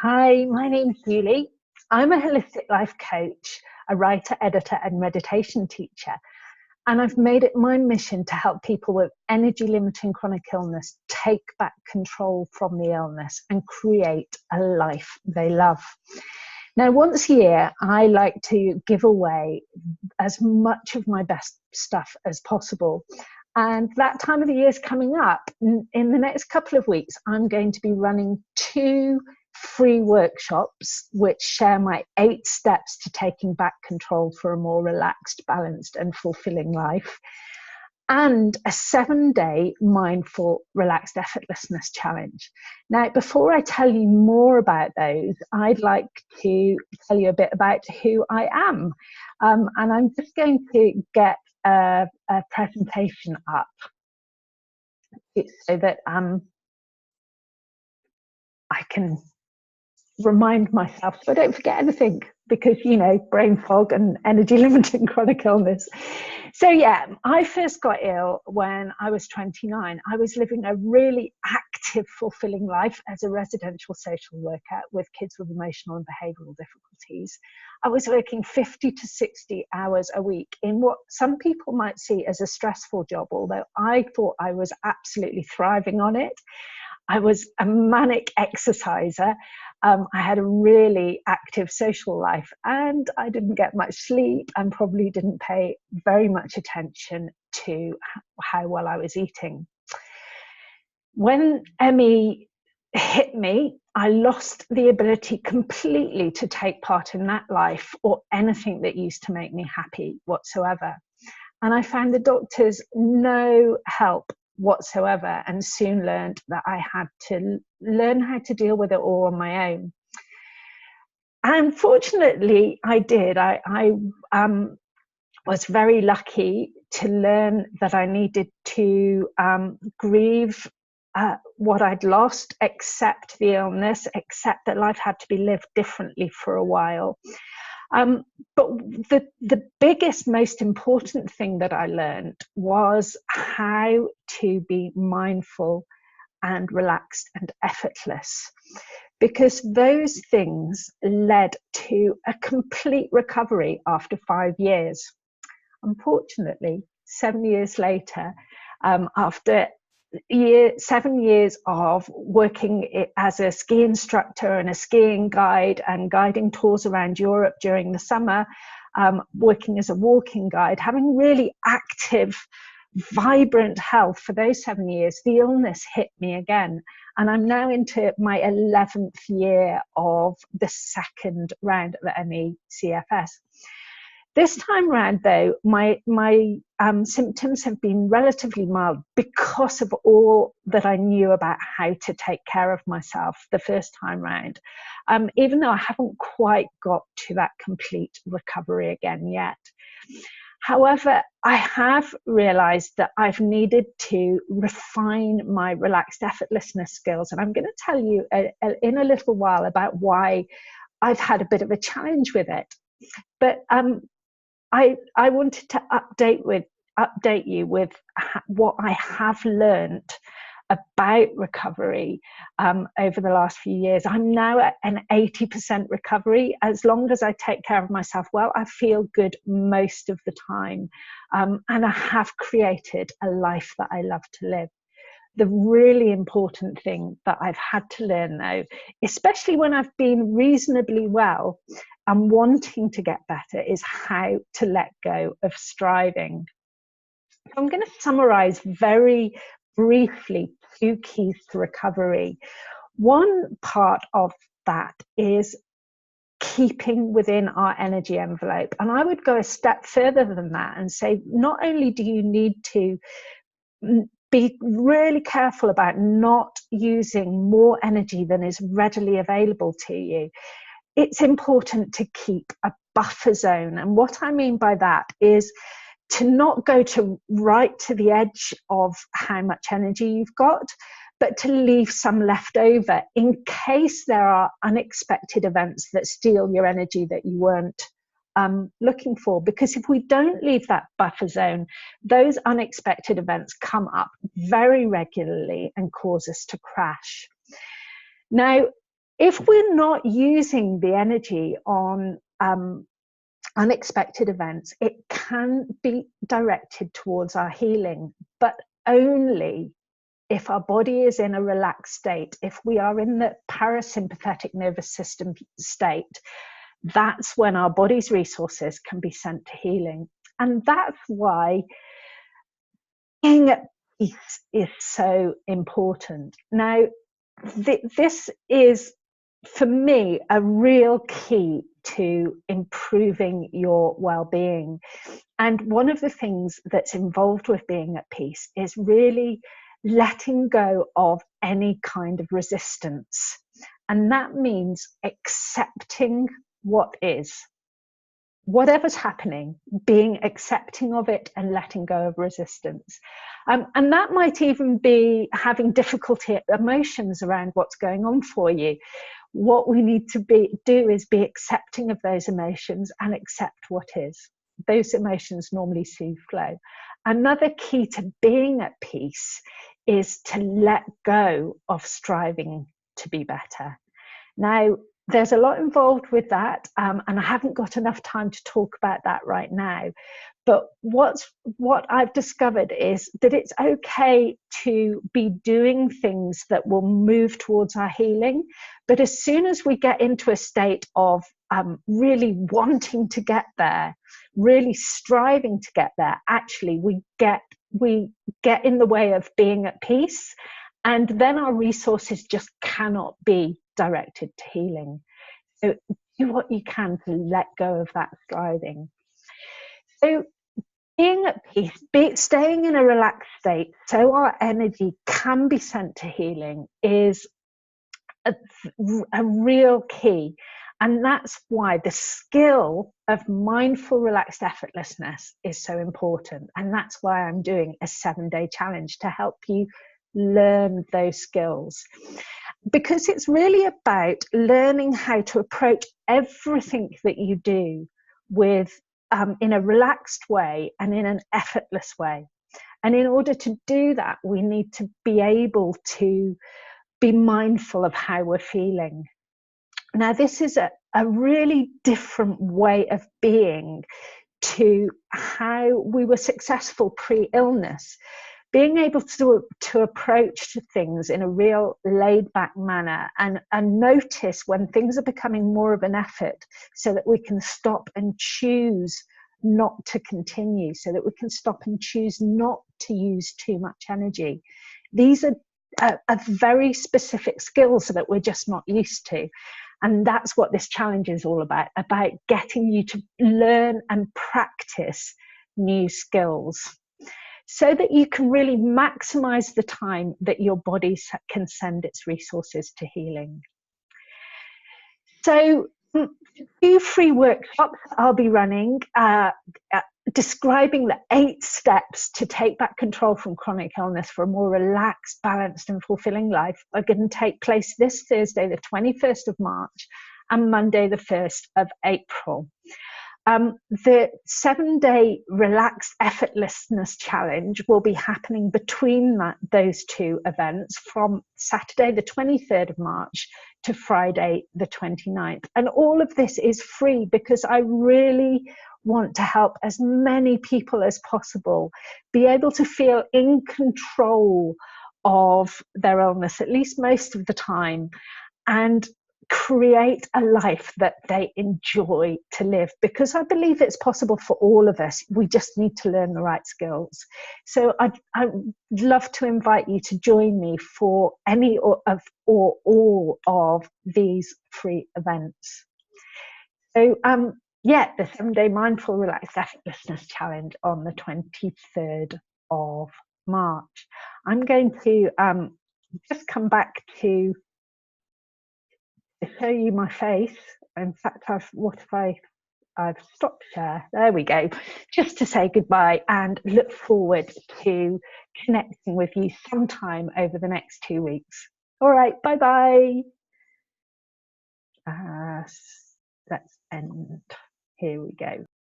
Hi, my name's Julie. I'm a holistic life coach, a writer, editor, and meditation teacher. And I've made it my mission to help people with energy limiting chronic illness take back control from the illness and create a life they love. Now, once a year, I like to give away as much of my best stuff as possible. And that time of the year is coming up. In the next couple of weeks, I'm going to be running 2 free workshops which share my 8 steps to taking back control for a more relaxed, balanced, and fulfilling life, and a 7-day mindful, relaxed effortlessness challenge. Now, before I tell you more about those, I'd like to tell you a bit about who I am. And I'm just going to get a presentation up so that I can remind myself so I don't forget anything, because, you know, brain fog and energy limiting chronic illness. So yeah, I first got ill when I was 29. I was living a really active, fulfilling life as a residential social worker with kids with emotional and behavioural difficulties. I was working 50 to 60 hours a week in what some people might see as a stressful job, although I thought I was absolutely thriving on it. I was a manic exerciser. I had a really active social life, and I didn't get much sleep and probably didn't pay very much attention to how well I was eating. When ME hit me, I lost the ability completely to take part in that life or anything that used to make me happy whatsoever. And I found the doctors no help whatsoever, and soon learned that I had to learn how to deal with it all on my own. And fortunately, I did. I was very lucky to learn that I needed to grieve what I'd lost, accept the illness, accept that life had to be lived differently for a while. But the biggest, most important thing that I learned was how to be mindful and relaxed and effortless, because those things led to a complete recovery after 5 years. Unfortunately, 7 years later, after 7 years of working as a ski instructor and a skiing guide and guiding tours around Europe during the summer, working as a walking guide, having really active, vibrant health for those 7 years, the illness hit me again. And I'm now into my 11th year of the second round of ME CFS. This time round, though, my symptoms have been relatively mild because of all that I knew about how to take care of myself the first time round, even though I haven't quite got to that complete recovery again yet. However, I have realised that I've needed to refine my relaxed effortlessness skills, and I'm going to tell you in a little while about why I've had a bit of a challenge with it. But I wanted to update you with what I have learned about recovery over the last few years. I'm now at an 80% recovery. As long as I take care of myself well, I feel good most of the time. And I have created a life that I love to live. The really important thing that I've had to learn, though, especially when I've been reasonably well and wanting to get better, is how to let go of striving. I'm going to summarize very briefly 2 keys to recovery. One part of that is keeping within our energy envelope. And I would go a step further than that and say, not only do you need to be really careful about not using more energy than is readily available to you, it's important to keep a buffer zone. And what I mean by that is to not go right to the edge of how much energy you've got, but to leave some left over in case there are unexpected events that steal your energy that you weren't looking for. Because if we don't leave that buffer zone, those unexpected events come up very regularly and cause us to crash. Now, if we're not using the energy on unexpected events, it can be directed towards our healing, but only if our body is in a relaxed state. If we are in the parasympathetic nervous system state, that's when our body's resources can be sent to healing. And that's why being at peace is so important. Now, this is, for me, a real key to improving your well-being. And one of the things that's involved with being at peace is really letting go of any kind of resistance. And that means accepting what is. Whatever's happening, being accepting of it and letting go of resistance. And that might even be having difficulty emotions around what's going on for you. What we need to do is be accepting of those emotions and accept what is. Those emotions normally soothe flow. Another key to being at peace is to let go of striving to be better. Now, there's a lot involved with that, and I haven't got enough time to talk about that right now. But what I've discovered is that it's okay to be doing things that will move towards our healing. But as soon as we get into a state of really wanting to get there, really striving to get there, actually we get in the way of being at peace, and then our resources just cannot be directed to healing. So do what you can to let go of that striving. So being at peace, staying in a relaxed state so our energy can be sent to healing is a real key. And that's why the skill of mindful, relaxed effortlessness is so important. And that's why I'm doing a 7-day challenge to help you learn those skills. Because it's really about learning how to approach everything that you do with in a relaxed way and in an effortless way. And in order to do that, we need to be able to be mindful of how we're feeling. Now, this is a really different way of being to how we were successful pre-illness. Being able to approach things in a real laid-back manner and notice when things are becoming more of an effort, so that we can stop and choose not to continue, so that we can stop and choose not to use too much energy. These are very specific skills that we're just not used to. And that's what this challenge is all about getting you to learn and practice new skills, so that you can really maximize the time that your body can send its resources to healing. So 2 free workshops I'll be running, describing the 8 steps to take back control from chronic illness for a more relaxed, balanced and fulfilling life are going to take place this Thursday, the 21st of March, and Monday, the 1st of April. The 7-day relaxed effortlessness challenge will be happening between those 2 events from Saturday the 23rd of March to Friday the 29th. And all of this is free because I really want to help as many people as possible be able to feel in control of their illness, at least most of the time, and create a life that they enjoy to live, because I believe it's possible for all of us. We just need to learn the right skills. So I'd love to invite you to join me for any or all of these free events. So yeah, the 7-day mindful relaxed effortlessness challenge on the 23rd of March. I'm going to just come back to show you my face. In fact, I've stopped share. There we go. Just to say goodbye and look forward to connecting with you sometime over the next 2 weeks. All right, bye bye. Let's end. Here we go.